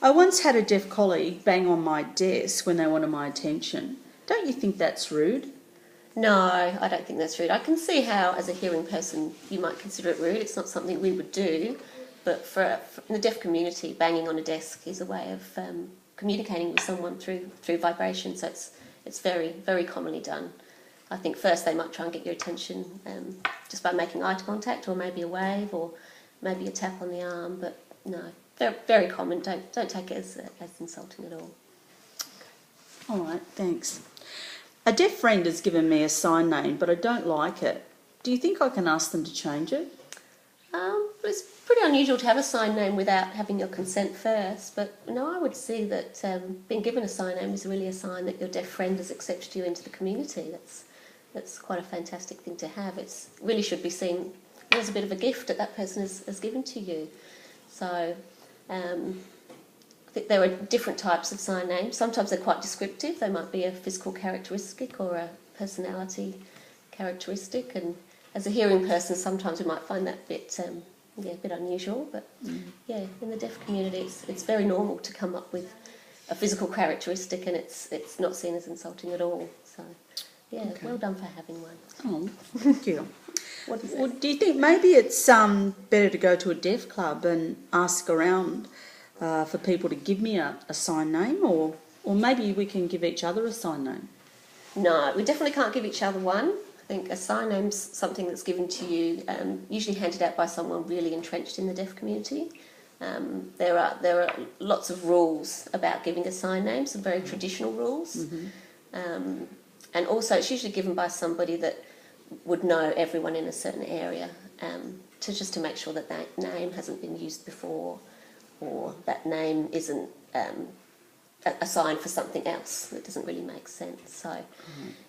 I once had a deaf colleague bang on my desk when they wanted my attention. Don't you think that's rude? No, I don't think that's rude. I can see how, as a hearing person, you might consider it rude. It's not something we would do, but in the deaf community, banging on a desk is a way of communicating with someone through vibration. So it's very, very commonly done. I think first they might try and get your attention just by making eye contact, or maybe a wave, or maybe a tap on the arm. But no, very, very common. Don't take it as insulting at all. All right, thanks. A deaf friend has given me a sign name, but I don't like it. Do you think I can ask them to change it? It's pretty unusual to have a sign name without having your consent first, but no, I would see that being given a sign name is really a sign that your deaf friend has accepted you into the community. That's quite a fantastic thing to have. It really should be seen as a bit of a gift that person has given to you. So I think there are different types of sign names. Sometimes they're quite descriptive. They might be a physical characteristic or a personality characteristic, and as a hearing person, sometimes we might find that a bit unusual. But yeah, in the deaf community, it's very normal to come up with a physical characteristic, and it's not seen as insulting at all. So yeah, okay. Well done for having one. Oh, thank you. What is well, do you think maybe it's better to go to a deaf club and ask around for people to give me a sign name, or maybe we can give each other a sign name? No, we definitely can't give each other one. I think a sign name's something that's given to you, usually handed out by someone really entrenched in the deaf community. There are lots of rules about giving a sign name, some very traditional rules. Mm-hmm. And also it's usually given by somebody that would know everyone in a certain area, to make sure that name hasn't been used before, or that name isn't a sign for something else that doesn't really make sense. So,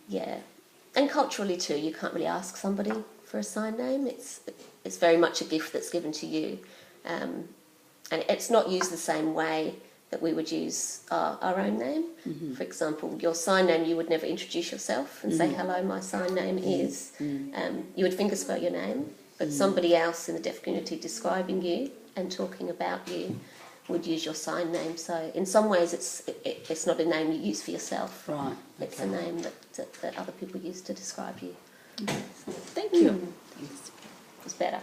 yeah. And culturally too, you can't really ask somebody for a sign name. It's very much a gift that's given to you. And it's not used the same way that we would use our own name. Mm-hmm. For example, your sign name, you would never introduce yourself and say, hello, my sign name is. You would finger spell your name, but somebody else in the deaf community describing you and talking about you would use your sign name. So in some ways it's not a name you use for yourself. Right. It's a name that other people use to describe you. Thank you. Thanks. It's better.